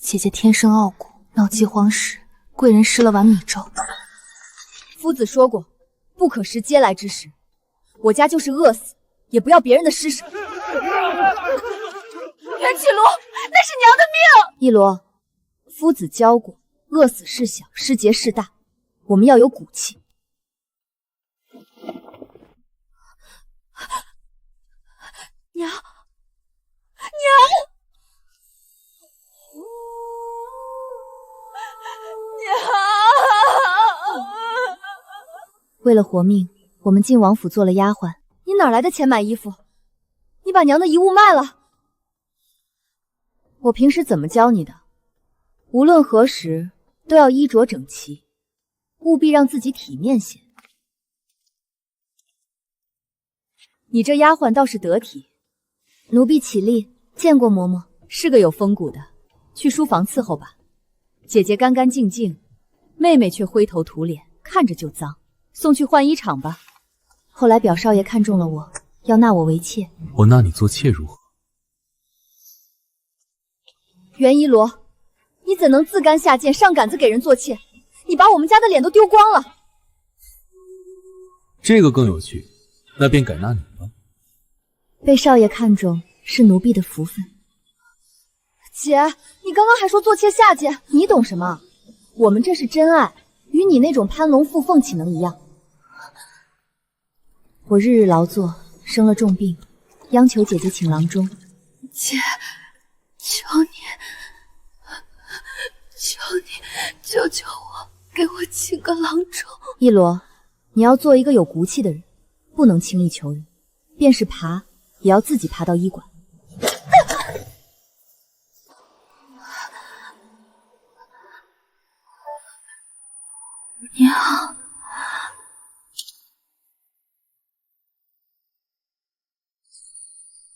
姐姐天生傲骨，闹饥荒时，贵人施了碗米粥。夫子说过，不可食嗟来之食。我家就是饿死，也不要别人的施舍。袁启罗，那是娘的命！一罗，夫子教过，饿死事小，失节事大，我们要有骨气。娘，娘！为了活命，我们进王府做了丫鬟。你哪来的钱买衣服？你把娘的遗物卖了？我平时怎么教你的？无论何时都要衣着整齐，务必让自己体面些。你这丫鬟倒是得体。奴婢起立，见过嬷嬷，是个有风骨的，去书房伺候吧。姐姐干干净净，妹妹却灰头土脸，看着就脏，送去换衣场吧。后来表少爷看中了我，要纳我为妾。我纳你做妾如何？袁一罗，你怎能自甘下贱，上杆子给人做妾？你把我们家的脸都丢光了。这个更有趣，那便改纳你吧。被少爷看中是奴婢的福分。姐，你刚刚还说做妾下贱，你懂什么？我们这是真爱，与你那种攀龙附凤岂能一样？我日日劳作，生了重病，央求姐姐请郎中。姐，求你救救我，给我请个郎中。一罗，你要做一个有骨气的人，不能轻易求人，便是爬，也要自己爬到医馆。娘，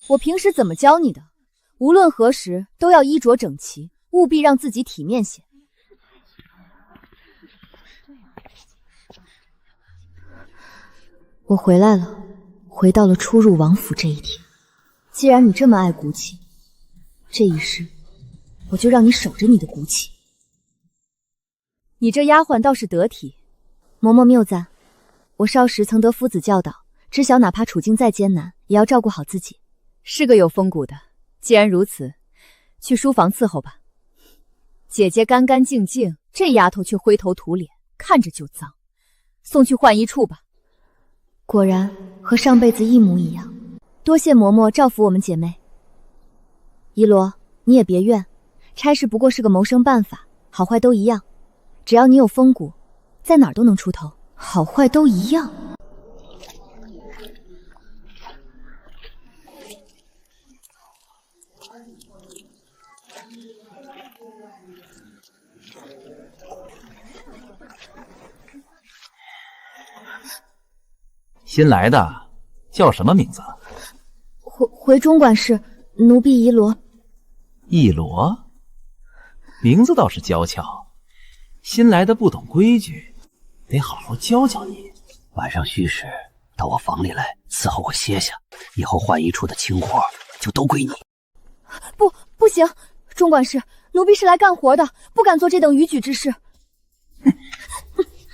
我平时怎么教你的？无论何时都要衣着整齐，务必让自己体面些。我回来了，回到了初入王府这一天。既然你这么爱骨气，这一世我就让你守着你的骨气。你这丫鬟倒是得体，嬷嬷谬赞。我少时曾得夫子教导，知晓哪怕处境再艰难，也要照顾好自己，是个有风骨的。既然如此，去书房伺候吧。姐姐干干净净，这丫头却灰头土脸，看着就脏，送去换衣处吧。果然和上辈子一模一样，多谢嬷嬷照拂我们姐妹。一罗，你也别怨，差事不过是个谋生办法，好坏都一样。只要你有风骨，在哪儿都能出头，好坏都一样。新来的叫什么名字？回中管事，奴婢一罗。一罗，名字倒是娇俏。新来的不懂规矩，得好好教教你。晚上虚时到我房里来伺候我歇下，以后换衣处的轻活就都归你。不行，中管事，奴婢是来干活的，不敢做这等逾矩之事。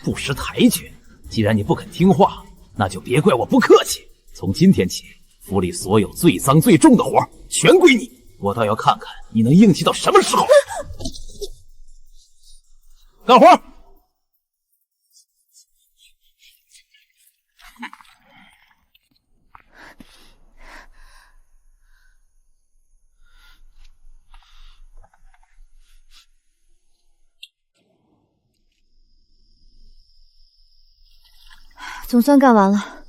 不识抬举，既然你不肯听话，那就别怪我不客气。从今天起，府里所有最脏最重的活全归你，我倒要看看你能硬气到什么时候。干活！总算干完了。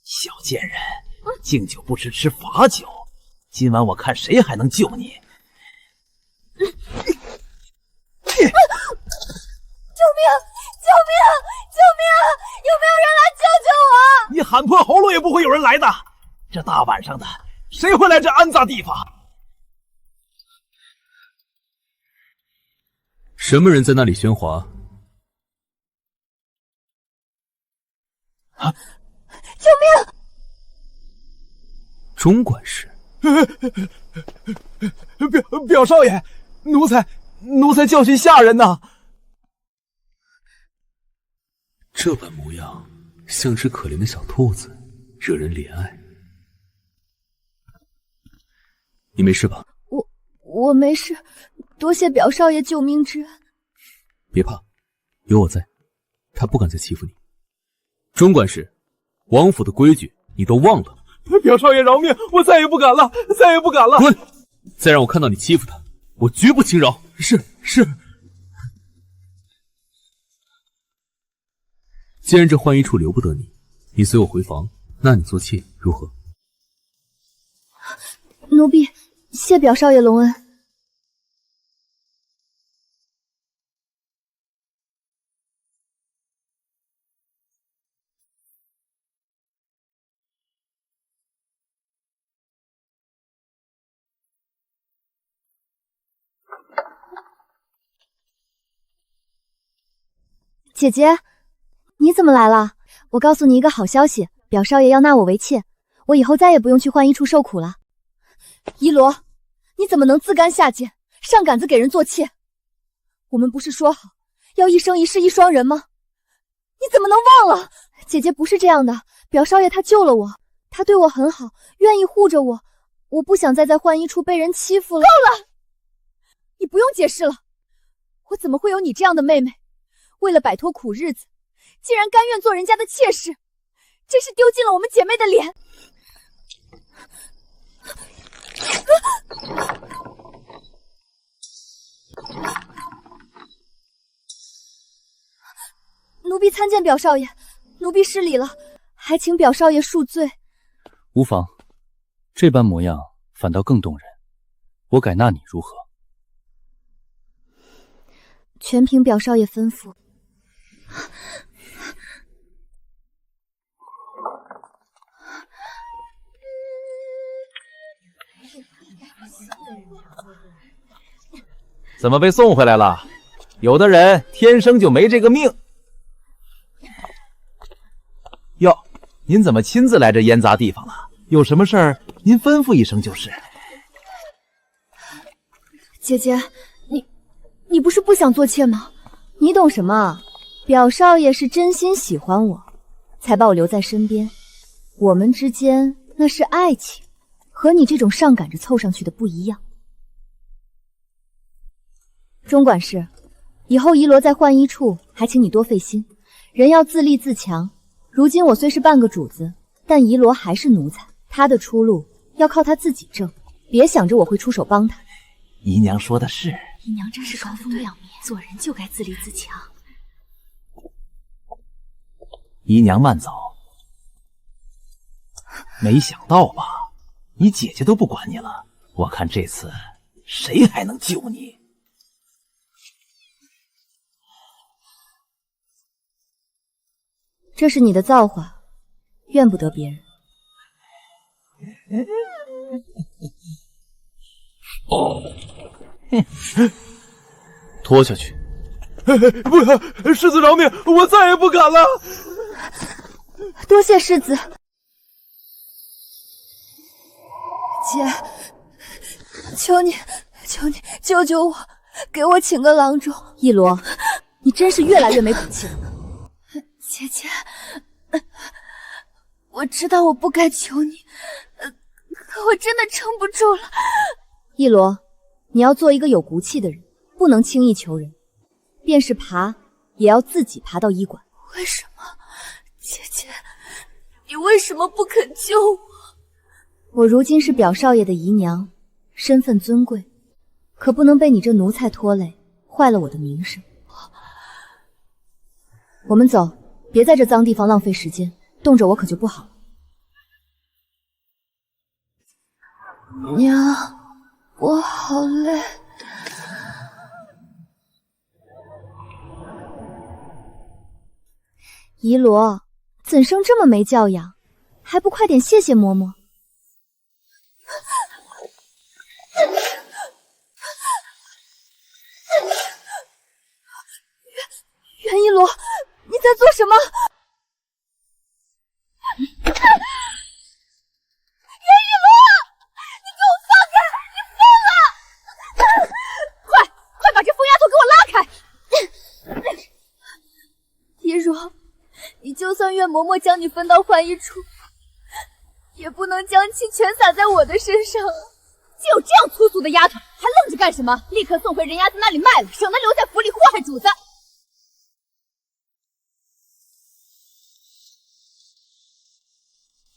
小贱人，敬酒不吃吃罚酒，今晚我看谁还能救你。有没有人来救救我？你喊破喉咙也不会有人来的。这大晚上的，谁会来这安杂地方？什么人在那里喧哗？啊！救命！钟管事，表少爷，奴才教训下人呐。这般模样，像只可怜的小兔子，惹人怜爱。你没事吧？我没事，多谢表少爷救命之恩。别怕，有我在，他不敢再欺负你。钟管事，王府的规矩你都忘了？表少爷饶命，我再也不敢了，再也不敢了。滚！再让我看到你欺负他，我绝不轻饶。是。既然这浣衣处留不得你，你随我回房，纳你做妾如何？奴婢谢表少爷隆恩。姐姐，你怎么来了？我告诉你一个好消息，表少爷要纳我为妾，我以后再也不用去浣衣处受苦了。仪罗，你怎么能自甘下贱，上杆子给人做妾？我们不是说好要一生一世一双人吗？你怎么能忘了？姐姐不是这样的，表少爷他救了我，他对我很好，愿意护着我，我不想再在浣衣处被人欺负了。够了！你不用解释了，我怎么会有你这样的妹妹？为了摆脱苦日子，竟然甘愿做人家的妾室，真是丢尽了我们姐妹的脸。奴婢参见表少爷，奴婢失礼了，还请表少爷恕罪。无妨，这般模样反倒更动人，我改纳你如何？全凭表少爷吩咐。怎么被送回来了？有的人天生就没这个命。哟，您怎么亲自来这烟杂地方了？有什么事儿您吩咐一声就是。姐姐，你不是不想做妾吗？你懂什么？表少爷是真心喜欢我，才把我留在身边。我们之间那是爱情，和你这种上赶着凑上去的不一样。钟管事，以后仪罗在浣衣处，还请你多费心，人要自立自强。如今我虽是半个主子，但仪罗还是奴才，他的出路要靠他自己挣，别想着我会出手帮他。姨娘说的是，姨娘真是高风亮面，做人就该自立自强。姨娘慢走。没想到吧，你姐姐都不管你了，我看这次谁还能救你？这是你的造化，怨不得别人。拖下去。不，世子饶命，我再也不敢了。多谢世子。姐，求你救救我，给我请个郎中。一罗，你真是越来越没骨气了。姐姐，我知道我不该求你，可我真的撑不住了。一罗，你要做一个有骨气的人，不能轻易求人，便是爬也要自己爬到医馆。为什么？姐姐，你为什么不肯救我？我如今是表少爷的姨娘，身份尊贵，可不能被你这奴才拖累，坏了我的名声。我们走，别在这脏地方浪费时间，冻着我可就不好了。娘，我好累。仪罗，怎生这么没教养？还不快点谢谢嬷嬷！但愿嬷嬷将你分到浣衣处，也不能将其全撒在我的身上。就有这样粗俗的丫头，还愣着干什么？立刻送回人丫子那里卖了，省得留在府里祸害主子。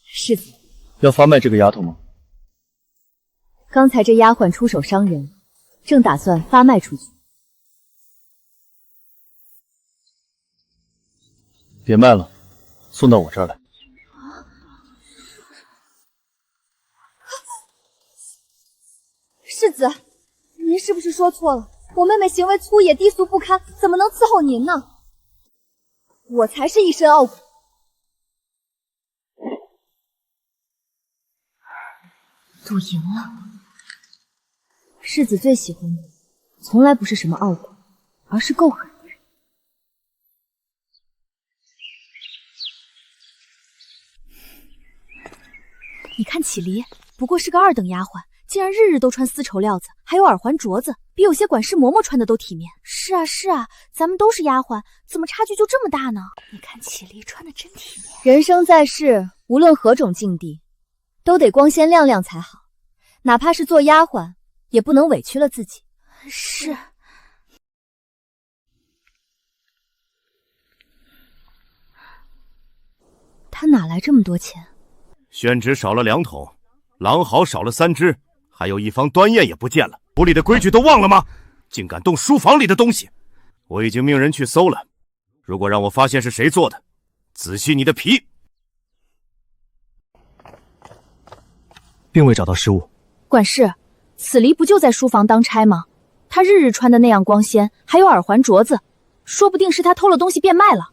世子，要发卖这个丫头吗？刚才这丫鬟出手伤人，正打算发卖出去。别卖了，送到我这儿来。世子，您是不是说错了？我妹妹行为粗野低俗不堪，怎么能伺候您呢？我才是一身傲骨。赌赢了。世子最喜欢的，从来不是什么傲骨，而是够狠的人。你看启离，不过是个二等丫鬟，竟然日日都穿丝绸料子，还有耳环镯子，比有些管事嬷嬷穿的都体面。是啊是啊，咱们都是丫鬟，怎么差距就这么大呢？你看启离穿的真体面。人生在世，无论何种境地，都得光鲜亮亮才好，哪怕是做丫鬟，也不能委屈了自己。是。他哪来这么多钱？宣纸少了2桶，狼毫少了3只，还有一方端砚也不见了。府里的规矩都忘了吗？竟敢动书房里的东西！我已经命人去搜了，如果让我发现是谁做的，仔细你的皮！并未找到失物。管事，此离不就在书房当差吗？他日日穿的那样光鲜，还有耳环镯子，说不定是他偷了东西变卖了。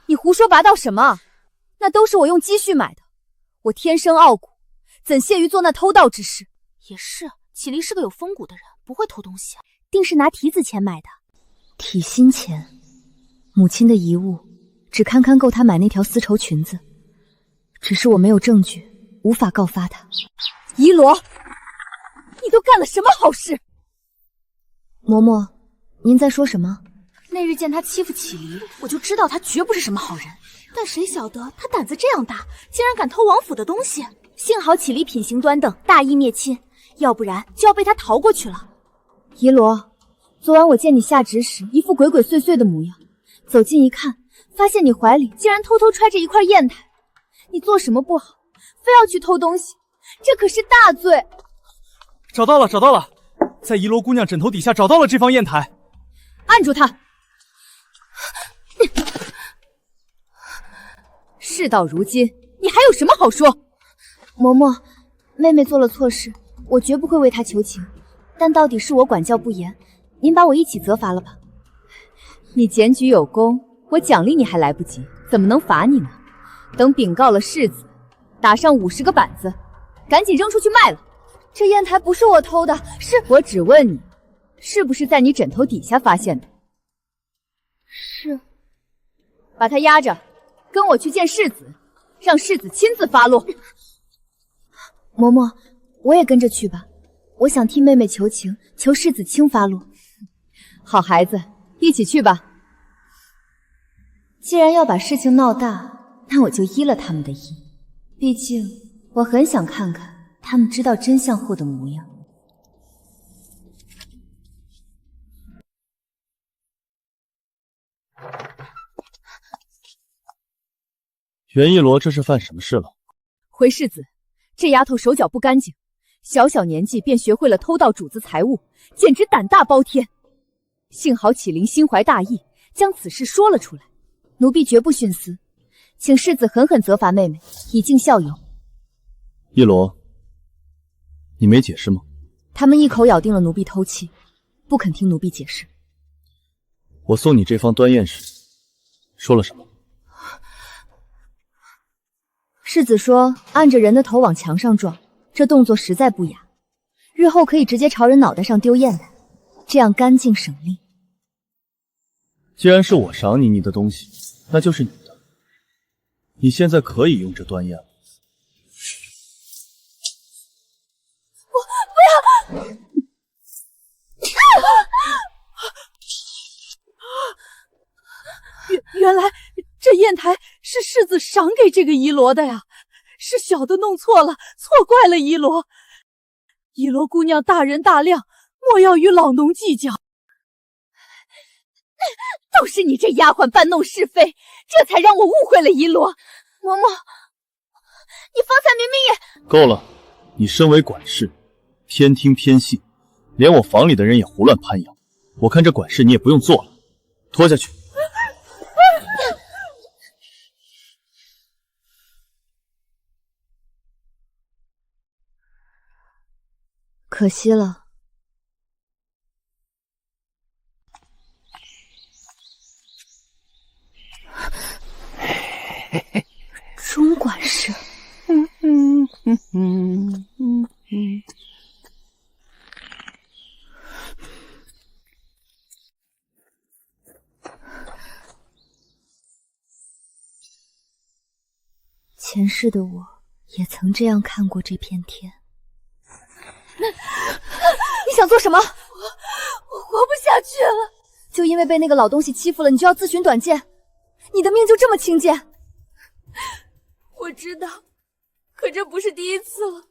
你胡说八道什么？那都是我用积蓄买的。我天生傲骨，怎屑于做那偷盗之事？也是，启离是个有风骨的人，不会偷东西，定是拿提子钱买的。体心钱，母亲的遗物，只堪堪够他买那条丝绸裙子。只是我没有证据，无法告发他。仪罗，你都干了什么好事？嬷嬷，您在说什么？那日见他欺负启离，我就知道他绝不是什么好人。但谁晓得他胆子这样大，竟然敢偷王府的东西。幸好启离品行端正，大义灭亲，要不然就要被他逃过去了。仪罗，昨晚我见你下旨时一副鬼鬼祟祟的模样，走近一看，发现你怀里竟然偷偷揣着一块砚台。你做什么不好，非要去偷东西，这可是大罪。找到了，找到了，在仪罗姑娘枕头底下找到了这方砚台。按住他！事到如今，你还有什么好说？嬷嬷，妹妹做了错事，我绝不会为她求情，但到底是我管教不严，您把我一起责罚了吧。你检举有功，我奖励你还来不及，怎么能罚你呢？等禀告了世子，打上50个板子，赶紧扔出去卖了。这砚台不是我偷的，是……我只问你，是不是在你枕头底下发现的？是。把他压着，跟我去见世子，让世子亲自发落。嬷嬷，我也跟着去吧，我想替妹妹求情，求世子轻发落。好孩子，一起去吧。既然要把事情闹大，那我就依了他们的意。毕竟我很想看看他们知道真相后的模样。袁一罗这是犯什么事了？回世子，这丫头手脚不干净，小小年纪便学会了偷盗主子财物，简直胆大包天。幸好启灵心怀大义，将此事说了出来，奴婢绝不徇私，请世子狠狠责罚妹妹，以儆效尤。一罗，你没解释吗？他们一口咬定了奴婢偷妻，不肯听奴婢解释。我送你这方端砚时，说了什么？世子说按着人的头往墙上撞，这动作实在不雅，日后可以直接朝人脑袋上丢砚台，这样干净省力。既然是我赏你的东西，那就是你的。你现在可以用这端砚了。我不要！原来这砚台是世子赏给这个伊罗的呀，是小的弄错了，错怪了伊罗。伊罗姑娘大人大量，莫要与老奴计较。都是你这丫鬟搬弄是非，这才让我误会了伊罗。嬷嬷，你方才明明也……够了，你身为管事，偏听偏信，连我房里的人也胡乱攀咬。我看这管事你也不用做了，拖下去。可惜了，钟管事。前世的我也曾这样看过这片天。你想做什么？我活不下去了。就因为被那个老东西欺负了，你就要自寻短见？你的命就这么轻贱？我知道，可这不是第一次了。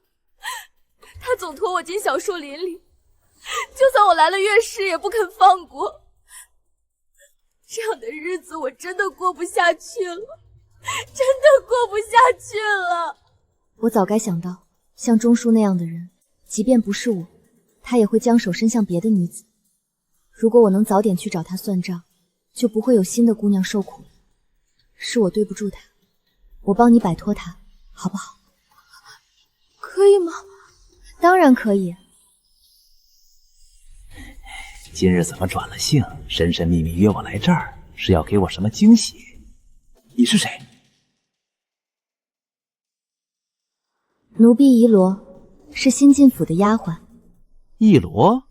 他总拖我进小树林里，就算我来了月事也不肯放过。这样的日子我真的过不下去了，真的过不下去了。我早该想到，像钟叔那样的人，即便不是我，他也会将手伸向别的女子。如果我能早点去找他算账，就不会有新的姑娘受苦了。是我对不住他，我帮你摆脱他，好不好？可以吗？当然可以。今日怎么转了性，神神秘秘约我来这儿，是要给我什么惊喜？你是谁？奴婢仪罗，是新晋府的丫鬟。一罗？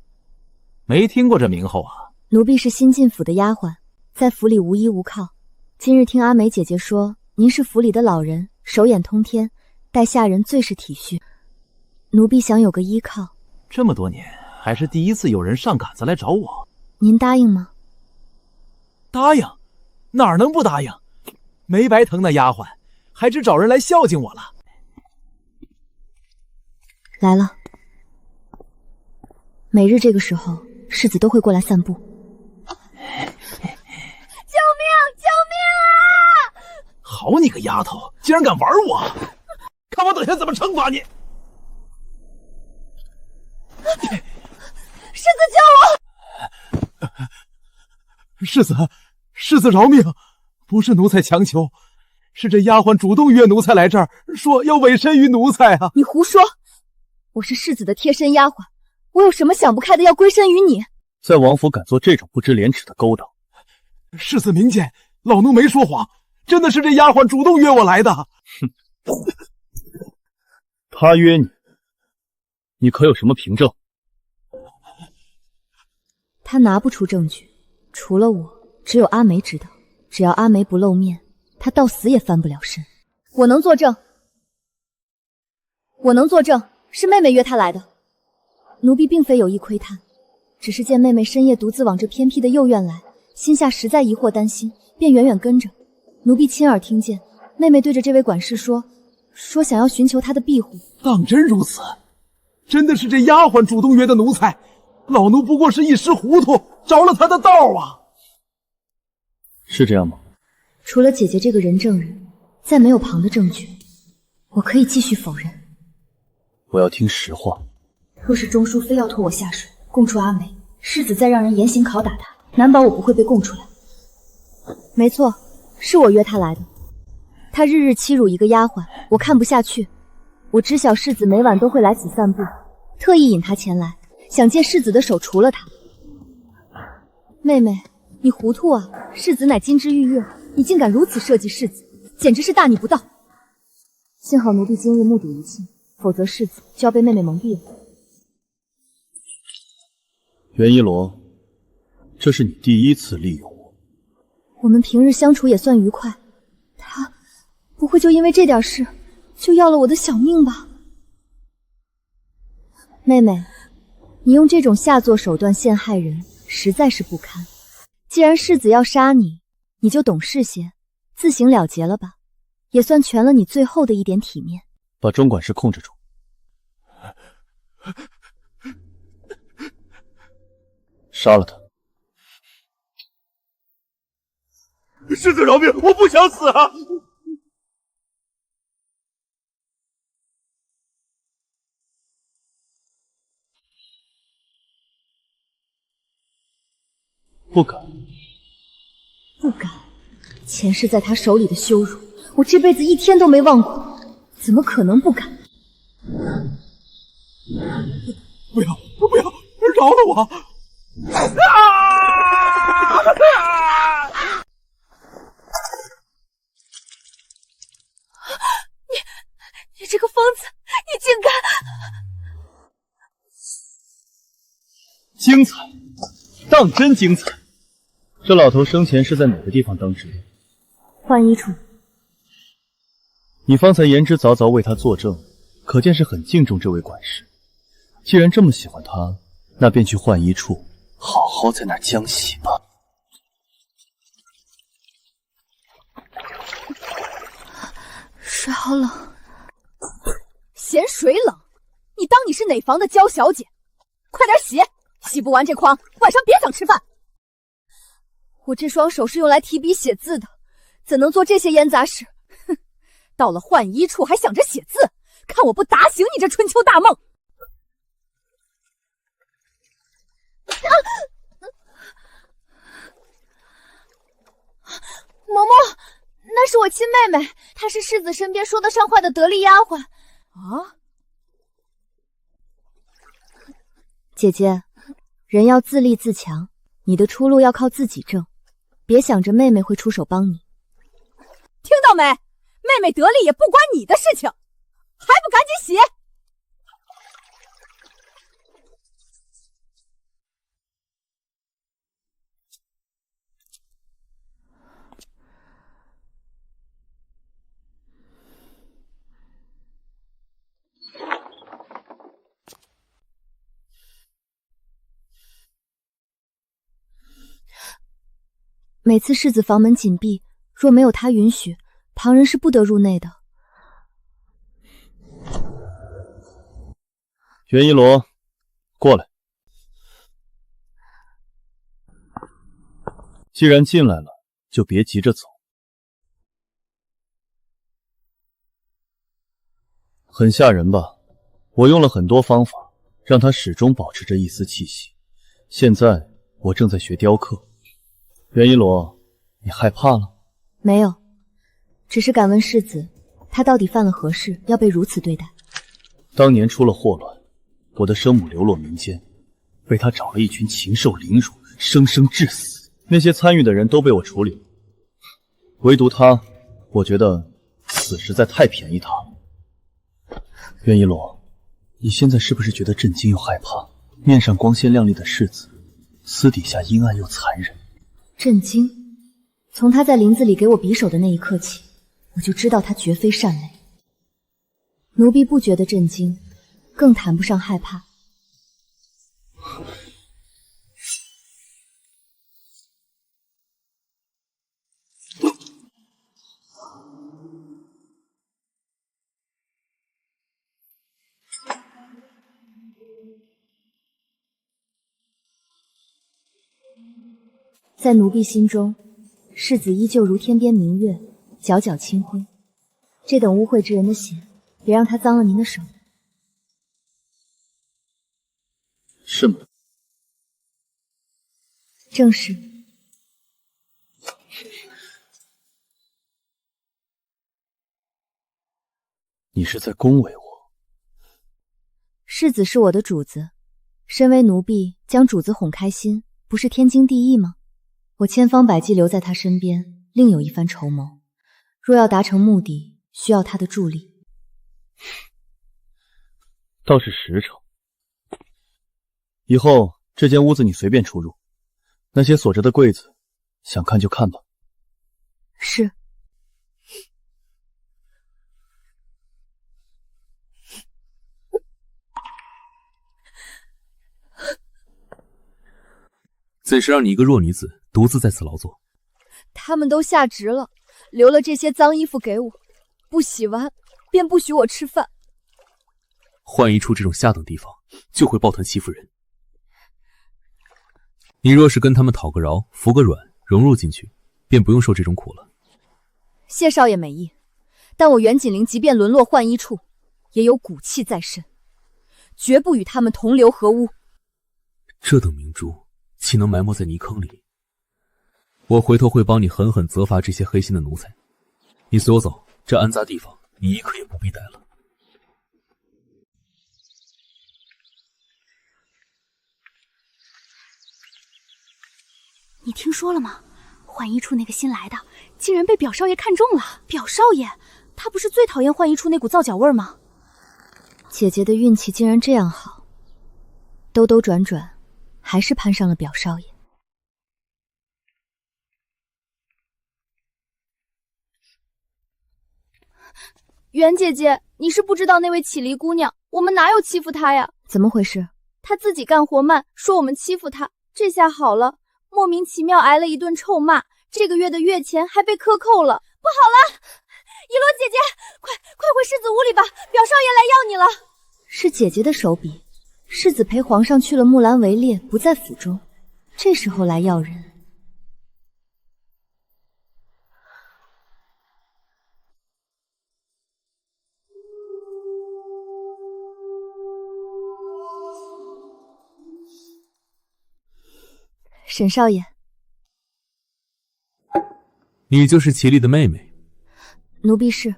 没听过这名后啊。奴婢是新晋府的丫鬟，在府里无依无靠。今日听阿梅姐姐说，您是府里的老人，手眼通天，待下人最是体恤。奴婢想有个依靠。这么多年，还是第一次有人上杆子来找我。您答应吗？答应？哪儿能不答应？没白疼那丫鬟，还只找人来孝敬我了。来了。每日这个时候，世子都会过来散步。救命！救命啊！好你个丫头，竟然敢玩我！看我等下怎么惩罚你！世子救我！世子饶命！不是奴才强求，是这丫鬟主动约奴才来这儿，说要委身于奴才啊！你胡说！我是世子的贴身丫鬟，我有什么想不开的要归身于你？在王府敢做这种不知廉耻的勾当？世子明鉴，老奴没说谎，真的是这丫鬟主动约我来的。哼，他约你，你可有什么凭证？他拿不出证据，除了我，只有阿梅知道。只要阿梅不露面，他到死也翻不了身。我能作证，是妹妹约他来的。奴婢并非有意窥探，只是见妹妹深夜独自往这偏僻的右院来，心下实在疑惑担心，便远远跟着。奴婢亲耳听见妹妹对着这位管事说想要寻求他的庇护。当真如此？真的是这丫鬟主动约的奴才，老奴不过是一时糊涂，着了他的道啊。是这样吗？除了姐姐这个人证人，再没有旁的证据，我可以继续否认。我要听实话。若是钟叔非要拖我下水，供出阿梅，世子再让人严刑拷打他，难保我不会被供出来。没错，是我约他来的。他日日欺辱一个丫鬟，我看不下去。我知晓世子每晚都会来此散步，特意引他前来，想借世子的手除了他。妹妹，你糊涂啊！世子乃金枝玉叶，你竟敢如此设计世子，简直是大逆不道。幸好奴婢今日目睹一切，否则世子就要被妹妹蒙蔽了。袁一罗，这是你第一次利用我。我们平日相处也算愉快，他不会就因为这点事就要了我的小命吧？妹妹，你用这种下作手段陷害人，实在是不堪。既然世子要杀你，你就懂事些，自行了结了吧，也算全了你最后的一点体面。把钟管事控制住。杀了他！世子饶命，我不想死啊！不敢，不敢。前世在他手里的羞辱，我这辈子一天都没忘过，怎么可能不敢？不要，不要，饶了我！你这个疯子，你竟敢！精彩，当真精彩！这老头生前是在哪个地方当值的？换衣处。你方才言之凿凿为他作证，可见是很敬重这位管事。既然这么喜欢他，那便去换衣处，好好在那儿浆洗吧。水好冷。嫌水冷？你当你是哪房的娇小姐？快点洗，洗不完这筐，晚上别想吃饭。我这双手是用来提笔写字的，怎能做这些烟杂事？哼，到了换衣处还想着写字，看我不打醒你这春秋大梦！嬷嬷，那是我亲妹妹，她是世子身边说得上话的得力丫鬟。啊，姐姐，人要自立自强，你的出路要靠自己挣，别想着妹妹会出手帮你。听到没？妹妹得力也不关你的事情，还不赶紧洗！每次世子房门紧闭，若没有他允许，旁人是不得入内的。袁一罗，过来。既然进来了，就别急着走。很吓人吧？我用了很多方法，让他始终保持着一丝气息。现在我正在学雕刻。袁一罗，你害怕了？没有，只是敢问世子，他到底犯了何事，要被如此对待？当年出了祸乱，我的生母流落民间，被他找了一群禽兽凌辱，生生致死。那些参与的人都被我处理了，唯独他，我觉得死实在太便宜他了。袁一罗，你现在是不是觉得震惊又害怕？面上光鲜亮丽的世子，私底下阴暗又残忍。震惊？从他在林子里给我匕首的那一刻起，我就知道他绝非善类。奴婢不觉得震惊，更谈不上害怕。在奴婢心中，世子依旧如天边明月，皎皎清辉。这等污秽之人的血，别让他脏了您的手。是吗？正是。你是在恭维我？世子是我的主子，身为奴婢，将主子哄开心，不是天经地义吗？我千方百计留在他身边，另有一番筹谋。若要达成目的，需要他的助力。倒是实诚。以后这间屋子你随便出入，那些锁着的柜子，想看就看吧。是。怎是让你一个弱女子独自在此劳作？他们都下职了，留了这些脏衣服给我，不洗完便不许我吃饭。换一处这种下等地方，就会抱团欺负人。你若是跟他们讨个饶，服个软，融入进去，便不用受这种苦了。谢少爷美意，但我袁锦玲即便沦落浣衣处，也有骨气在身，绝不与他们同流合污。这等明珠，岂能埋没在泥坑里？我回头会帮你狠狠责罚这些黑心的奴才。你随我走，这安杂地方，你一刻也不必待了。你听说了吗？浣衣处那个新来的，竟然被表少爷看中了。表少爷，他不是最讨厌浣衣处那股皂角味吗？姐姐的运气竟然这样好，兜兜转转，还是攀上了表少爷。袁姐姐，你是不知道那位绮离姑娘，我们哪有欺负她呀？怎么回事？她自己干活慢，说我们欺负她，这下好了。莫名其妙挨了一顿臭骂，这个月的月钱还被克扣了，不好了！一罗姐姐，快回世子屋里吧，表少爷来要你了。是姐姐的手笔，世子陪皇上去了木兰围猎，不在府中，这时候来要人。沈少爷，你就是齐离的妹妹。奴婢是。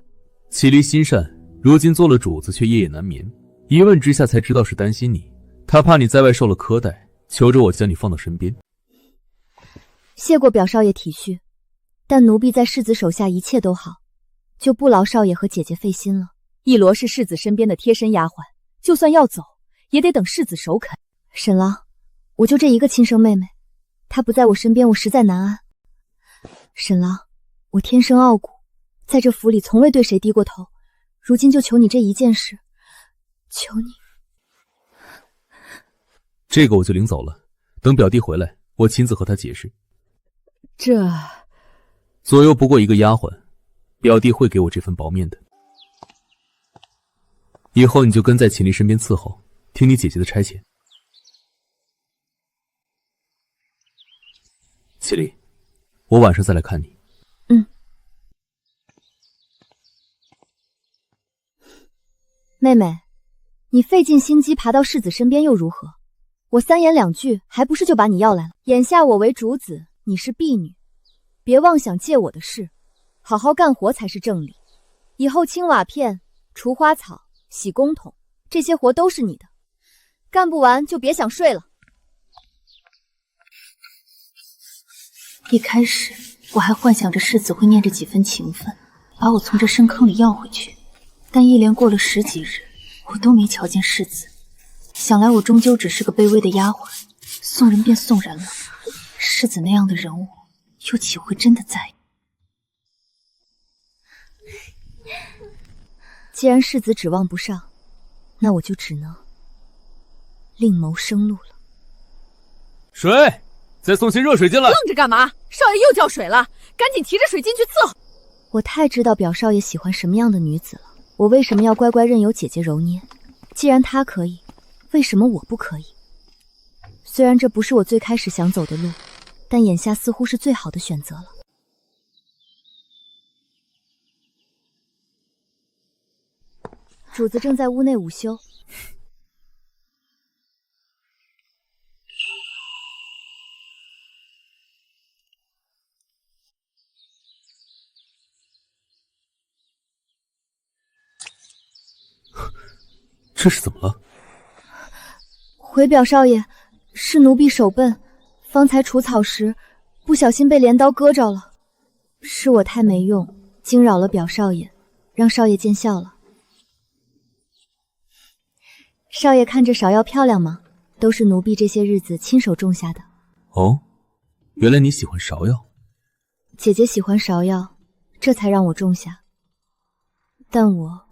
齐离心善，如今做了主子却夜夜难眠，一问之下才知道是担心你，他怕你在外受了苛待，求着我将你放到身边。谢过表少爷体恤，但奴婢在世子手下一切都好，就不劳少爷和姐姐费心了。一罗是世子身边的贴身丫鬟，就算要走，也得等世子首肯。沈郎，我就这一个亲生妹妹，她不在我身边，我实在难安。沈郎，我天生傲骨，在这府里从未对谁低过头，如今就求你这一件事，求你。这个我就领走了，等表弟回来，我亲自和他解释。这左右不过一个丫鬟，表弟会给我这份薄面的。以后你就跟在秦离身边伺候，听你姐姐的差遣。齐离，我晚上再来看你。妹妹，你费尽心机爬到世子身边又如何？我三言两句还不是就把你要来了？眼下我为主子，你是婢女，别妄想借我的事，好好干活才是正理。以后清瓦片、除花草、洗公桶，这些活都是你的，干不完就别想睡了。一开始我还幻想着世子会念着几分情分，把我从这深坑里要回去，但一连过了10几日，我都没瞧见世子。想来我终究只是个卑微的丫鬟，送人便送人了。世子那样的人物，又岂会真的在意？既然世子指望不上，那我就只能另谋生路了。水，再送些热水进来。愣着干嘛？少爷又叫水了，赶紧提着水进去伺候。我太知道表少爷喜欢什么样的女子了，我为什么要乖乖任由姐姐揉捏？既然她可以，为什么我不可以？虽然这不是我最开始想走的路，但眼下似乎是最好的选择了。主子正在屋内午休。这是怎么了？回表少爷，是奴婢手笨，方才除草时不小心被镰刀割着了，是我太没用，惊扰了表少爷，让少爷见笑了。少爷看着芍药漂亮吗？都是奴婢这些日子亲手种下的。哦，原来你喜欢芍药。姐姐喜欢芍药，这才让我种下。但我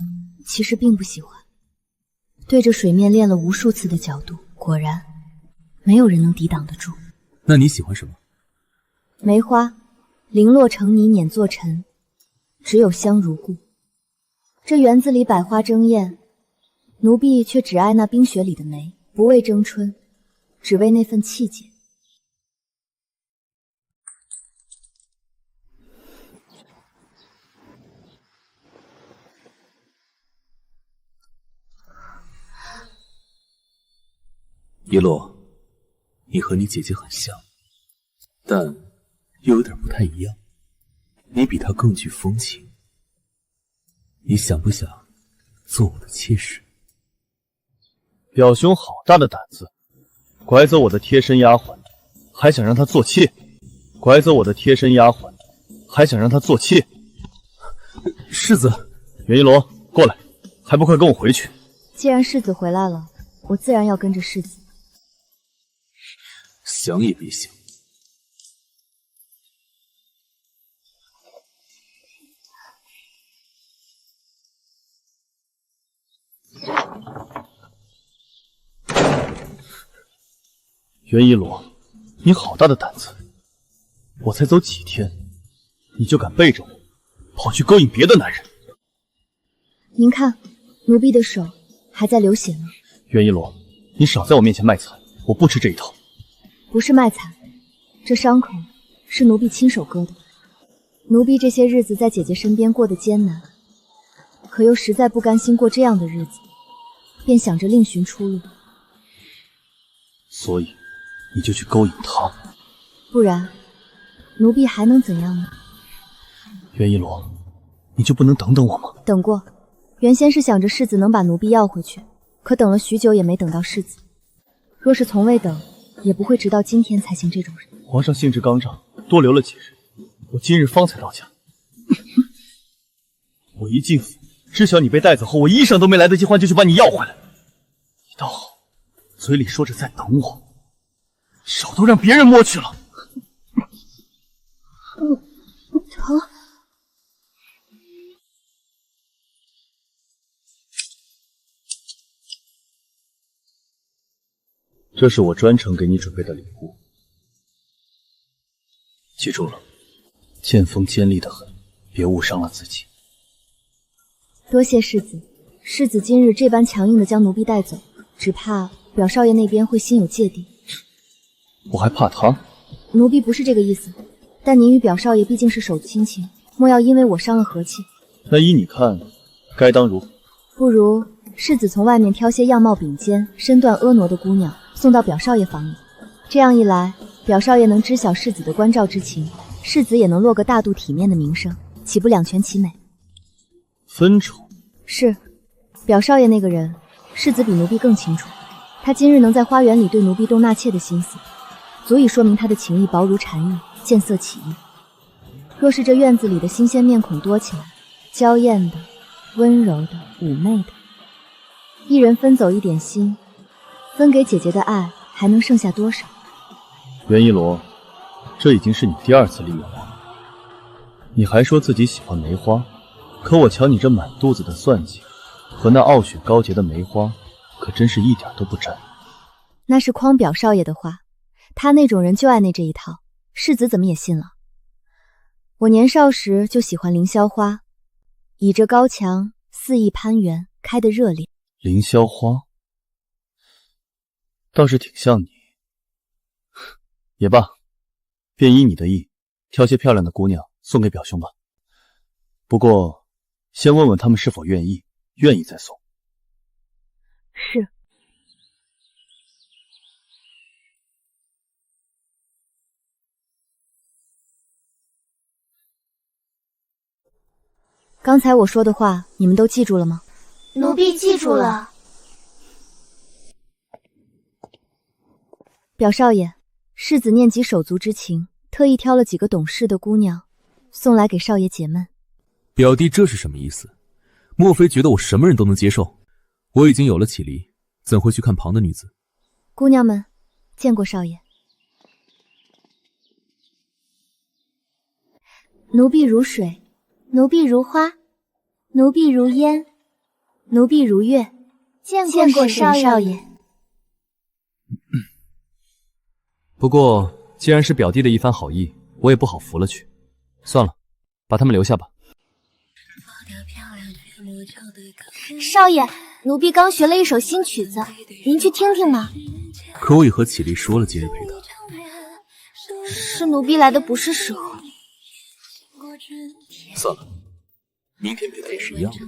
其实并不喜欢。对着水面练了无数次的角度，果然没有人能抵挡得住。那你喜欢什么？梅花、零落成泥碾作尘，只有香如故。这园子里百花争艳，奴婢却只爱那冰雪里的梅，不为争春，只为那份气节。一洛，你和你姐姐很像，但又有点不太一样。你比她更具风情。你想不想做我的妾室？表兄好大的胆子，拐走我的贴身丫鬟，还想让她做妾？拐走我的贴身丫鬟，还想让她做妾？世子，袁一罗，过来，还不快跟我回去！既然世子回来了，我自然要跟着世子。想也别想！袁一罗，你好大的胆子！我才走几天，你就敢背着我跑去勾引别的男人？您看，奴婢的手还在流血呢。袁一罗，你少在我面前卖惨，我不吃这一套。不是卖惨，这伤口是奴婢亲手割的。奴婢这些日子在姐姐身边过得艰难，可又实在不甘心过这样的日子，便想着另寻出路。所以你就去勾引她？不然，奴婢还能怎样呢？袁一罗，你就不能等等我吗？等过，原先是想着世子能把奴婢要回去，可等了许久也没等到世子。若是从未等，也不会直到今天才行这种人。皇上兴致刚胀，多留了几日，我今日方才到家。我一进府，知晓你被带走后，我衣裳都没来得及换，就去把你要回来。你倒好，嘴里说着在等我，手都让别人摸去了。疼。这是我专程给你准备的礼物，记住了，剑锋尖利的很，别误伤了自己。多谢世子，世子今日这般强硬的将奴婢带走，只怕表少爷那边会心有芥蒂。我还怕他？奴婢不是这个意思，但您与表少爷毕竟是手亲情，莫要因为我伤了和气。那依你看，该当如何？不如世子从外面挑些样貌并肩、身段婀娜的姑娘送到表少爷房里，这样一来，表少爷能知晓世子的关照之情，世子也能落个大度体面的名声，岂不两全其美？分宠？是，表少爷那个人，世子比奴婢更清楚。他今日能在花园里对奴婢动纳妾的心思，足以说明他的情意薄如蝉翼，见色起意。若是这院子里的新鲜面孔多起来，娇艳的、温柔的、妩媚的，一人分走一点心，分给姐姐的爱还能剩下多少？袁一罗，这已经是你第二次利用我。你还说自己喜欢梅花，可我瞧你这满肚子的算计，和那傲雪高洁的梅花，可真是一点都不沾。那是诓表少爷的话，他那种人就爱那这一套，世子怎么也信了。我年少时就喜欢凌霄花，倚着高墙肆意攀援，开得热烈。凌霄花倒是挺像你。也罢，便依你的意，挑些漂亮的姑娘送给表兄吧。不过先问问他们是否愿意，愿意再送。是。刚才我说的话，你们都记住了吗？奴婢记住了。表少爷，世子念及手足之情，特意挑了几个懂事的姑娘，送来给少爷解闷。表弟这是什么意思？莫非觉得我什么人都能接受？我已经有了启离，怎会去看旁的女子？姑娘们，见过少爷。奴婢如水，奴婢如花，奴婢如烟，奴婢如月，见过少爷。不过既然是表弟的一番好意，我也不好拂了去。算了，把他们留下吧。少爷，奴婢刚学了一首新曲子，您去听听吗？可我也和启丽说了今日陪她。是奴婢来的不是时候。算了，明天陪她也是一样的。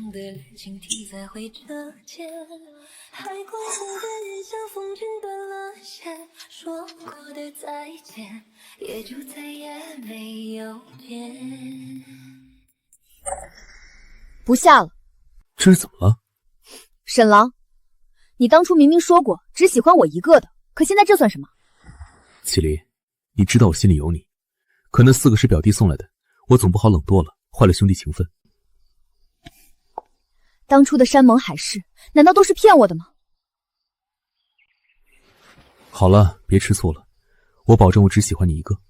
不下了。这是怎么了？沈郎，你当初明明说过只喜欢我一个的，可现在这算什么？启丽，你知道我心里有你，可那4个是表弟送来的，我总不好冷落了，坏了兄弟情分。当初的山盟海誓，难道都是骗我的吗？好了，别吃醋了，我保证我只喜欢你一个。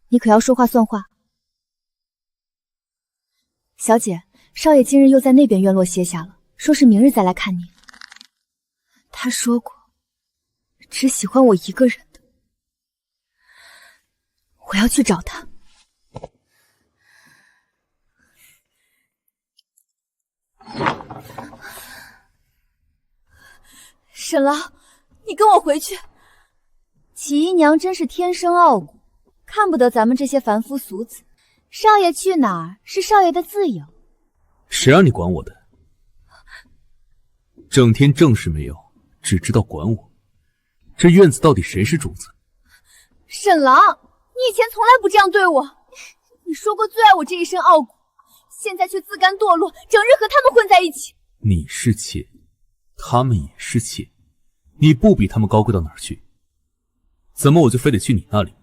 你可要说话算话。小姐，少爷今日又在那边院落歇下了，说是明日再来看你。他说过，只喜欢我一个人的。我要去找他。沈郎，你跟我回去。启姨娘真是天生傲骨，看不得咱们这些凡夫俗子。少爷去哪儿是少爷的自由。谁让你管我的？整天正事没有，只知道管我。这院子到底谁是主子？沈郎，你以前从来不这样对我。你说过最爱我这一身傲骨，现在却自甘堕落，整日和他们混在一起。你是妾，他们也是妾，你不比他们高贵到哪儿去？怎么我就非得去你那里？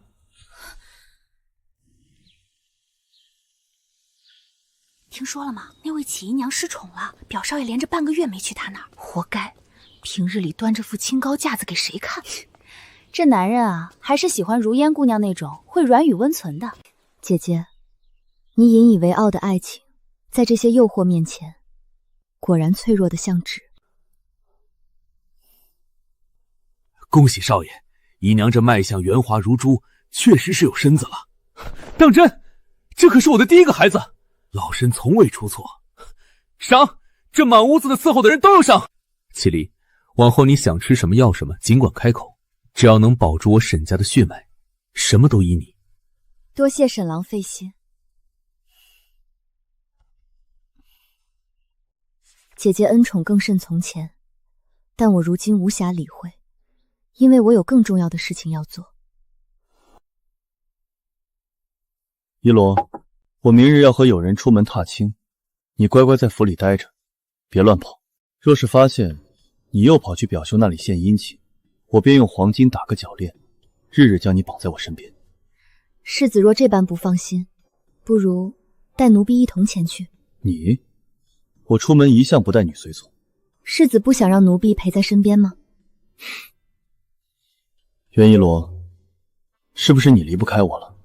听说了吗？那位启姨娘失宠了，表少爷连着半个月没去她那儿，活该！平日里端着副清高架子给谁看？这男人啊，还是喜欢如烟姑娘那种会软语温存的。姐姐，你引以为傲的爱情，在这些诱惑面前，果然脆弱的像纸。恭喜少爷，姨娘这脉象圆滑如珠，确实是有身子了。当真？这可是我的第一个孩子，老身从未出错。赏，这满屋子的伺候的人都有赏。启丽，往后你想吃什么要什么，尽管开口，只要能保住我沈家的血脉，什么都依你。多谢沈郎费心。姐姐恩宠更甚从前，但我如今无暇理会，因为我有更重要的事情要做。一罗，我明日要和友人出门踏青，你乖乖在府里待着，别乱跑。若是发现你又跑去表兄那里献殷勤，我便用黄金打个脚链，日日将你绑在我身边。世子若这般不放心，不如带奴婢一同前去。你？我出门一向不带女随从。世子不想让奴婢陪在身边吗？袁一罗，是不是你离不开我了？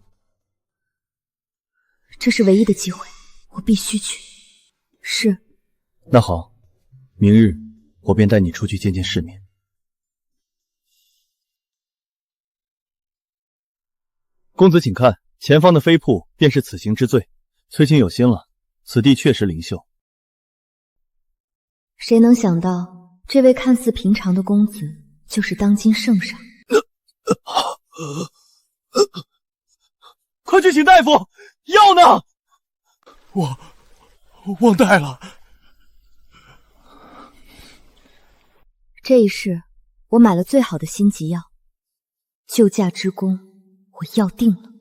这是唯一的机会，我必须去。是。那好，明日我便带你出去见见世面。公子请看，前方的飞瀑便是此行之最。崔青有心了，此地确实灵秀。谁能想到，这位看似平常的公子，就是当今圣上。快去请大夫！药呢？我忘带了。这一世，我买了最好的心急药，救驾之功，我要定了。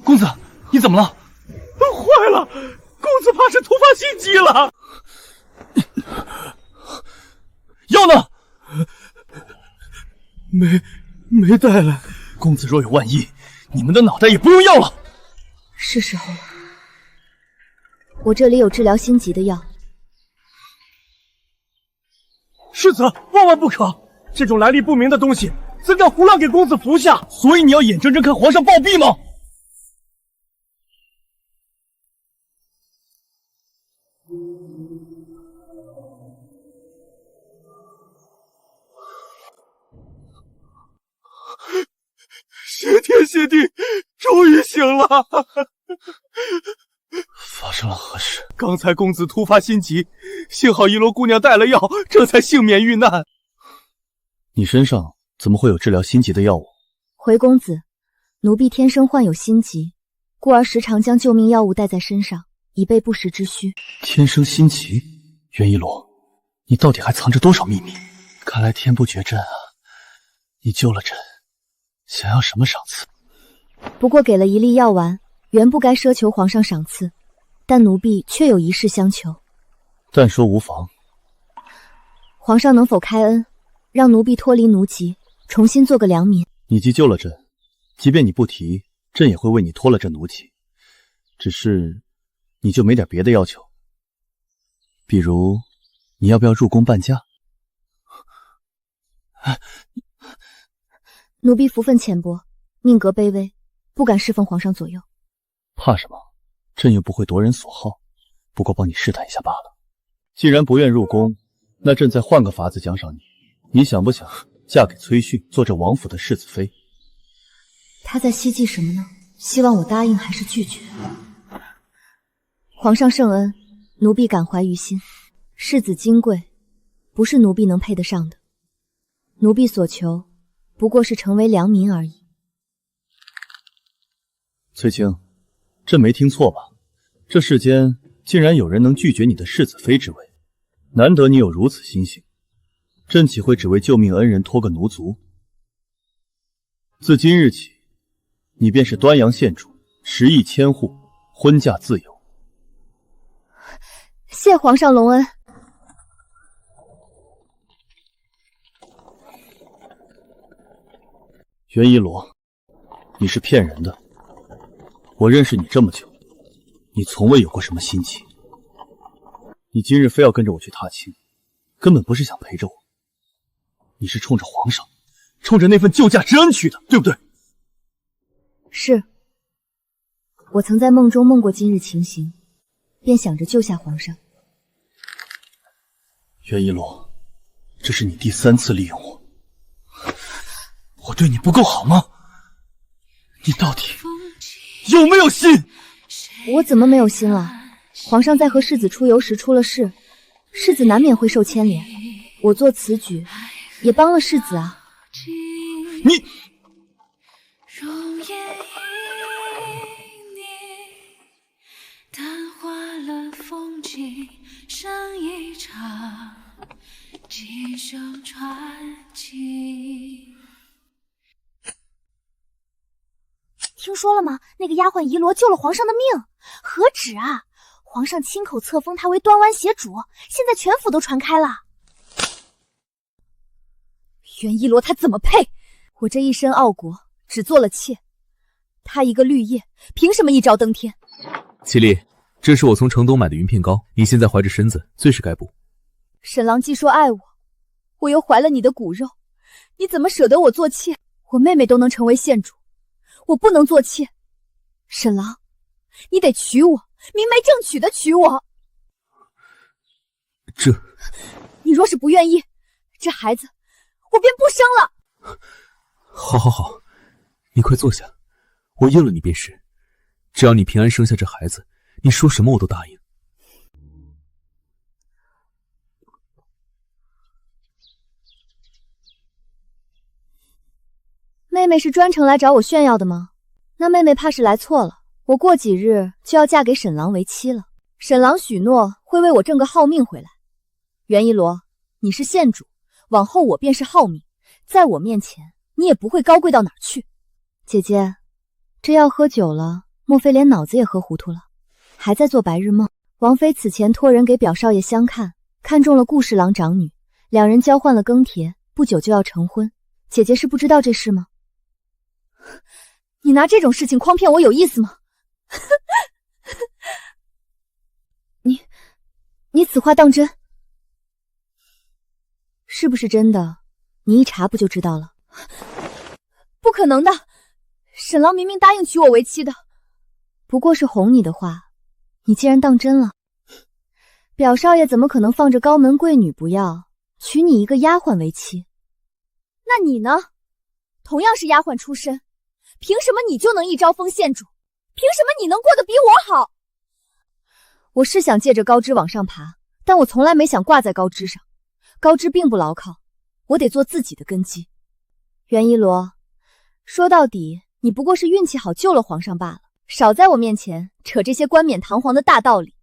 公子，你怎么了？坏了，公子怕是突发心疾了。药呢？没带来。公子若有万一，你们的脑袋也不用要了。是时候了。我这里有治疗心疾的药。世子万万不可！这种来历不明的东西，怎敢胡乱给公子服下？所以你要眼睁睁看皇上暴毙吗？终于醒了。发生了何事？刚才公子突发心急，幸好一罗姑娘带了药，这才幸免遇难。你身上怎么会有治疗心疾的药物？回公子，奴婢天生患有心疾，故而时常将救命药物带在身上，以备不时之需。天生心疾？袁一罗，你到底还藏着多少秘密？看来天不绝朕啊！你救了朕，想要什么赏赐？不过给了一粒药丸，原不该奢求皇上赏赐，但奴婢却有一事相求。但说无妨。皇上能否开恩，让奴婢脱离奴籍，重新做个良民？你既救了朕，即便你不提，朕也会为你脱了这奴籍。只是，你就没点别的要求？比如，你要不要入宫伴驾？奴婢福分浅薄，命格卑微，不敢侍奉皇上左右。怕什么？朕又不会夺人所好，不过帮你试探一下罢了。既然不愿入宫，那朕再换个法子奖赏你。你想不想嫁给崔训，做这王府的世子妃？他在希冀什么呢？希望我答应还是拒绝？皇上圣恩，奴婢感怀于心。世子金贵，不是奴婢能配得上的。奴婢所求，不过是成为良民而已。翠青，朕没听错吧？这世间竟然有人能拒绝你的世子妃之位，难得你有如此心性。朕岂会只为救命恩人脱个奴族？自今日起，你便是端阳县主，10亿千户，婚嫁自由。谢皇上隆恩。袁一罗，你是骗人的。我认识你这么久，你从未有过什么心情。你今日非要跟着我去踏青，根本不是想陪着我，你是冲着皇上，冲着那份救驾之恩去的，对不对？是。我曾在梦中梦过今日情形，便想着救下皇上。袁一罗，这是你第3次利用我，我对你不够好吗？你到底有没有心？我怎么没有心了？皇上在和世子出游时出了事，世子难免会受牵连。我做此举，也帮了世子啊。你淡化了风景，上一场锦绣传奇。听说了吗？那个丫鬟仪罗救了皇上的命，何止啊！皇上亲口册封她为端湾协主，现在全府都传开了。袁一罗他怎么配？我这一身傲骨，只做了妾，他一个绿叶，凭什么一朝登天？绮丽，这是我从城东买的云片膏，你现在怀着身子，最是该补。沈郎既说爱我，我又怀了你的骨肉，你怎么舍得我做妾？我妹妹都能成为县主，我不能做妾。沈郎，你得娶我，明媒正娶的娶我。你若是不愿意，这孩子我便不生了。好，好，好，你快坐下，我应了你便是。只要你平安生下这孩子，你说什么我都答应。妹妹是专程来找我炫耀的吗？那妹妹怕是来错了。我过几日就要嫁给沈郎为妻了，沈郎许诺会为我挣个好命回来。袁一罗，你是县主，往后我便是好命，在我面前你也不会高贵到哪儿去。姐姐，这药喝久了，莫非连脑子也喝糊涂了，还在做白日梦？王妃此前托人给表少爷相看，看中了顾侍郎长女，两人交换了庚帖，不久就要成婚。姐姐是不知道这事吗？你拿这种事情诓骗我有意思吗？你此话当真？是不是真的？你一查不就知道了？不可能的，沈郎明明答应娶我为妻的，不过是哄你的话，你竟然当真了。表少爷怎么可能放着高门贵女不要，娶你一个丫鬟为妻？那你呢？同样是丫鬟出身，凭什么你就能一朝封县主？凭什么你能过得比我好？我是想借着高枝往上爬，但我从来没想挂在高枝上。高枝并不牢靠，我得做自己的根基。袁一罗，说到底，你不过是运气好救了皇上罢了，少在我面前扯这些冠冕堂皇的大道理。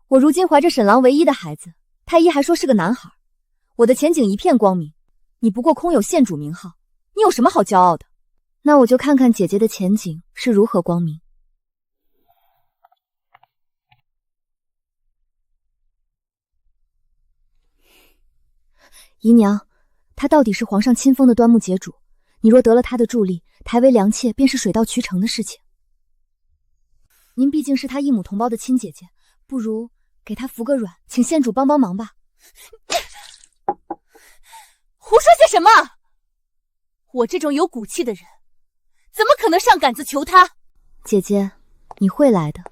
我如今怀着沈郎唯一的孩子，太医还说是个男孩，我的前景一片光明。你不过空有县主名号，你有什么好骄傲的？那我就看看姐姐的前景是如何光明。姨娘，他到底是皇上亲封的端木节主，你若得了他的助力，抬为良妾便是水到渠成的事情。您毕竟是他异母同胞的亲姐姐，不如给他服个软，请县主帮帮忙吧。胡说些什么？我这种有骨气的人，怎么可能上杆子求他？姐姐，你会来的，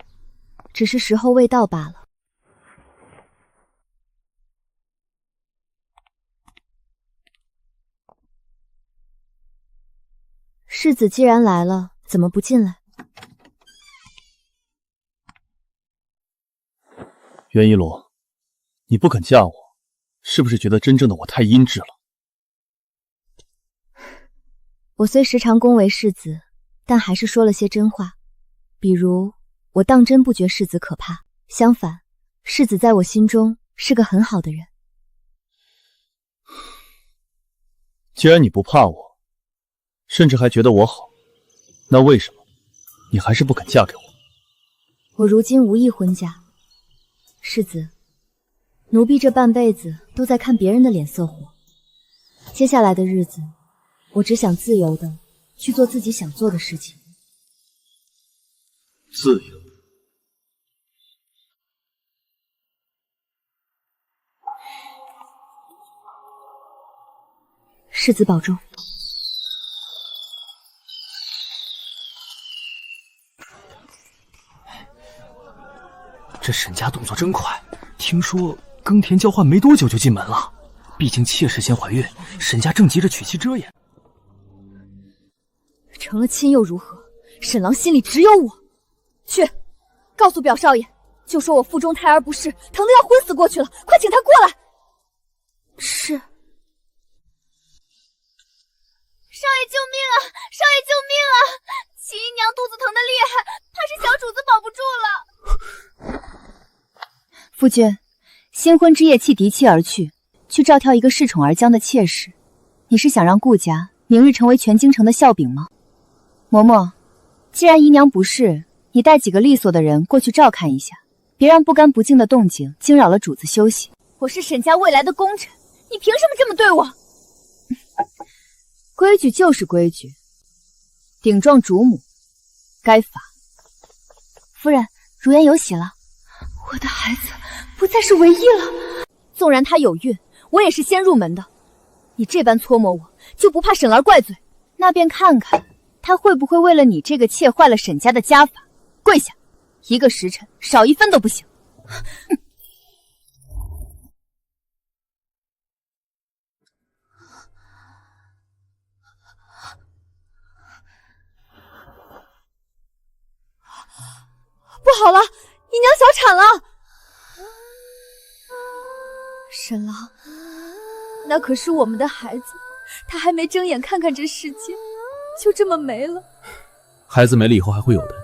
只是时候未到罢了。世子既然来了，怎么不进来？袁一罗，你不肯嫁我，是不是觉得真正的我太阴质了？我虽时常恭维世子，但还是说了些真话。比如，我当真不觉世子可怕，相反，世子在我心中是个很好的人。既然你不怕我，甚至还觉得我好，那为什么你还是不肯嫁给我？我如今无意婚嫁，世子，奴婢这半辈子都在看别人的脸色活，接下来的日子，我只想自由的去做自己想做的事情。自由？世子保重。这沈家动作真快，听说耕田交换没多久就进门了。毕竟妾室先怀孕，沈家正急着娶妻遮掩。成了亲又如何？沈郎心里只有我。去，告诉表少爷，就说我腹中胎儿不适，疼得要昏死过去了，快请他过来。是。少爷救命啊！少爷救命啊！齐姨娘肚子疼得厉害，怕是小主子保不住了。夫君，新婚之夜弃嫡妻而去，去照挑一个恃宠而将的妾室，你是想让顾家明日成为全京城的笑柄吗？嬷嬷，既然姨娘不是，你带几个利索的人过去照看一下，别让不干不净的动静惊扰了主子休息。我是沈家未来的功臣，你凭什么这么对我？规矩就是规矩，顶撞主母，该罚。夫人，如烟有喜了，我的孩子不再是唯一了。纵然她有孕，我也是先入门的。你这般搓磨我，就不怕沈儿怪罪？那便看看她会不会为了你这个妾坏了沈家的家法。跪下，一个时辰少一分都不行。不好了，姨娘小产了！沈郎，那可是我们的孩子，他还没睁眼看看这世界，就这么没了。孩子没了以后还会有的。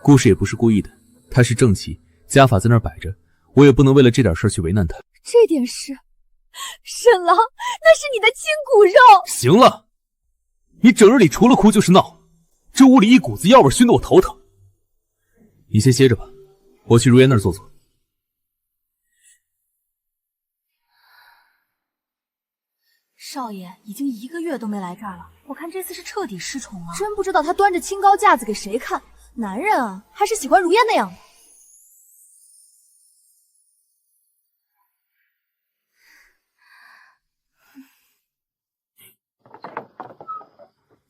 顾氏也不是故意的，他是正妻，家法在那儿摆着，我也不能为了这点事去为难他。这点事，沈郎，那是你的亲骨肉。行了，你整日里除了哭就是闹，这屋里一股子药味熏得我头疼。你先歇着吧，我去如烟那儿坐坐。少爷已经1个月都没来这儿了，我看这次是彻底失宠了。真不知道他端着清高架子给谁看。男人啊，还是喜欢如烟那样的。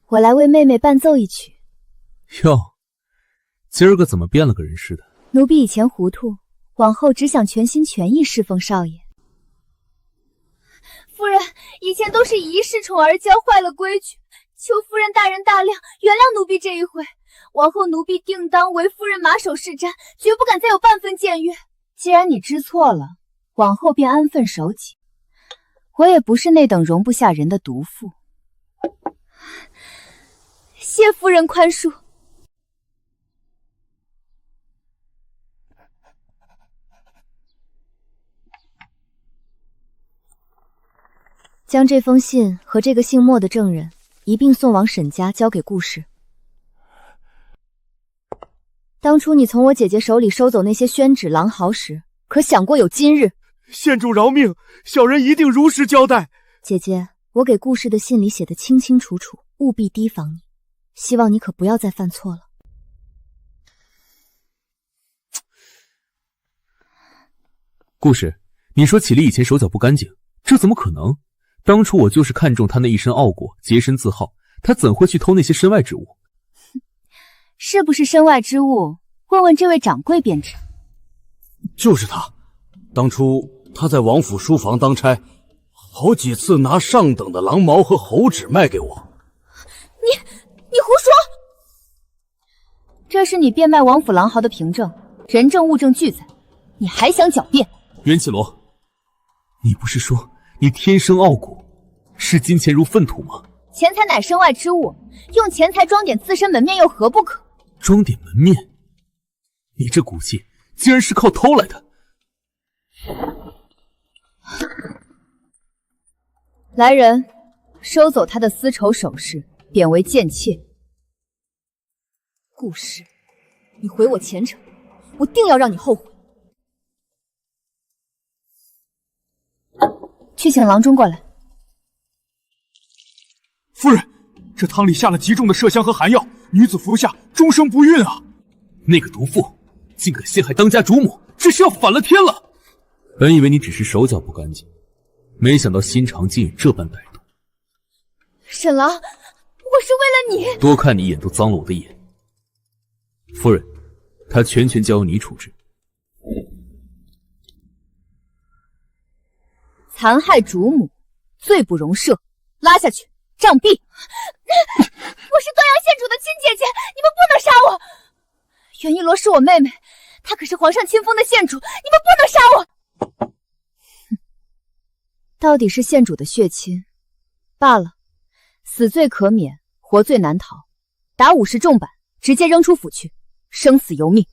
我来为妹妹伴奏一曲。哟，今儿个怎么变了个人似的？奴婢以前糊涂，往后只想全心全意侍奉少爷。夫人，以前都是姨恃宠而骄，坏了规矩，求夫人大人大量，原谅奴婢这一回。往后奴婢定当为夫人马首是瞻，绝不敢再有半分僭越。既然你知错了，往后便安分守己。我也不是那等容不下人的毒妇。谢夫人宽恕。将这封信和这个姓莫的证人一并送往沈家，交给顾氏。当初你从我姐姐手里收走那些宣纸狼毫时，可想过有今日？县主饶命，小人一定如实交代。姐姐，我给顾氏的信里写得清清楚楚，务必提防你，希望你可不要再犯错了。顾氏，你说启离以前手脚不干净，这怎么可能？当初我就是看中他那一身傲骨，洁身自好，他怎会去偷那些身外之物？是不是身外之物？问问这位掌柜便知。就是他，当初他在王府书房当差，好几次拿上等的狼毛和猴纸卖给我。你胡说！这是你变卖王府狼毫的凭证，人证物证俱在，你还想狡辩？袁绮罗，你不是说你天生傲骨，视金钱如粪土吗？钱财乃身外之物，用钱财装点自身门面又何不可？装点门面？你这骨气竟然是靠偷来的！来人，收走他的丝绸首饰，贬为贱妾。顾氏，你毁我前程，我定要让你后悔。去请郎中过来。夫人，这汤里下了极重的麝香和寒药，女子服下终生不孕啊！那个毒妇竟敢陷害当家主母，这是要反了天了！本以为你只是手脚不干净，没想到心肠竟有这般歹毒。沈郎，我是为了你。多看你一眼都脏了我的眼。夫人，他全权交由你处置。残害主母，罪不容赦，拉下去杖毙。我是端阳县主的亲姐姐，你们不能杀我。袁一罗是我妹妹，她可是皇上亲封的县主，你们不能杀我。到底是县主的血亲，罢了，死罪可免，活罪难逃，打50重板，直接扔出府去，生死由命。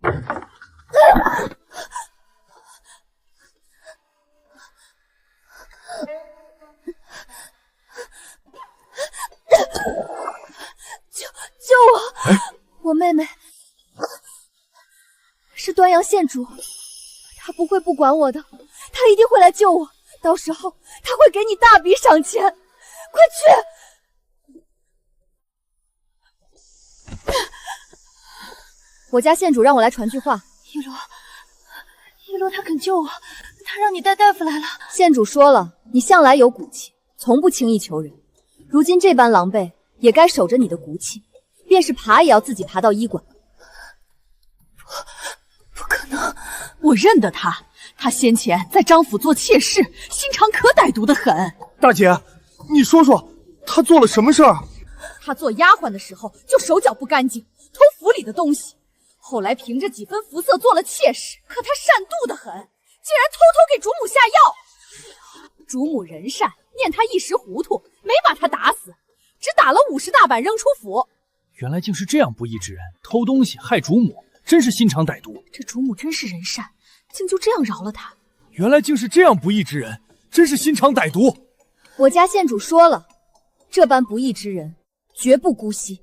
救我！我妹妹是端阳县主，她不会不管我的，她一定会来救我。到时候她会给你大笔赏钱，快去！我家县主让我来传句话。一罗他肯救我，他让你带大夫来了。县主说了，你向来有骨气，从不轻易求人，如今这般狼狈，也该守着你的骨气。便是爬也要自己爬到医馆。不可能，我认得他，他先前在张府做妾室，心肠可歹毒的很。大姐，你说说他做了什么事儿？他做丫鬟的时候就手脚不干净，偷府里的东西，后来凭着几分肤色做了妾室，可他善妒的很，竟然偷偷给主母下药。主母人善，念他一时糊涂，没把他打死，只打了50大板扔出府。原来竟是这样不义之人，偷东西害主母，真是心肠歹毒。这主母真是人善，竟就这样饶了他。原来竟是这样不义之人，真是心肠歹毒。我家县主说了，这般不义之人，绝不姑息。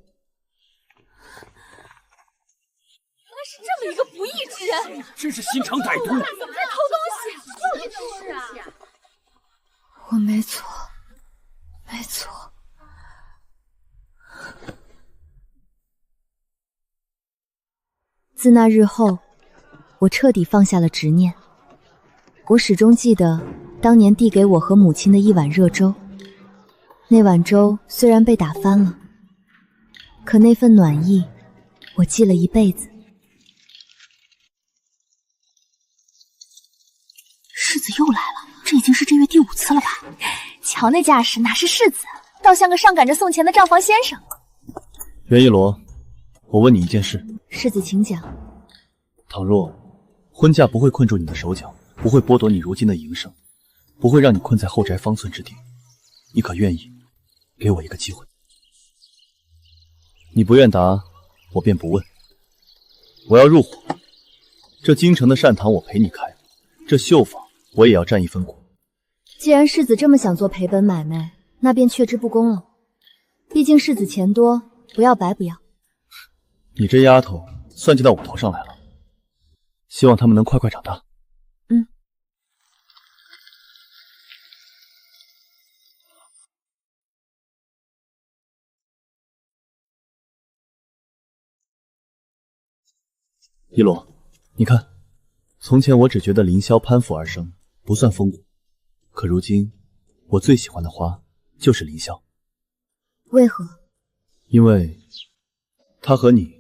原来是这么一个不义之人，真是心肠歹毒。怎么在偷东西？就是啊，我没错，没错。自那日后，我彻底放下了执念。我始终记得当年递给我和母亲的一碗热粥。那碗粥虽然被打翻了，可那份暖意，我记了一辈子。世子又来了，这已经是这月第5次了吧？瞧那架势，哪是世子，倒像个上赶着送钱的账房先生。袁一罗，我问你一件事。世子请讲。倘若婚嫁不会困住你的手脚，不会剥夺你如今的营生，不会让你困在后宅方寸之地，你可愿意给我一个机会？你不愿答，我便不问。我要入伙，这京城的善堂我陪你开，这绣坊我也要占一分股。既然世子这么想做赔本买卖，那便却之不恭了。毕竟世子钱多，不要白不要。你这丫头算计到我头上来了，希望他们能快快长大。一罗，你看，从前我只觉得凌霄攀附而生，不算风骨，可如今我最喜欢的花就是凌霄。为何？因为他和你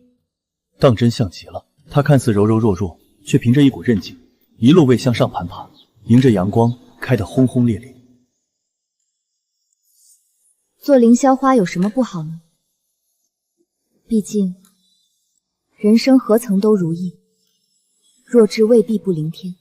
当真像极了。他看似柔柔弱弱，却凭着一股韧劲，一路为向上攀爬，迎着阳光开得轰轰烈烈。做凌霄花有什么不好呢？毕竟人生何曾都如意，弱智未必不灵天。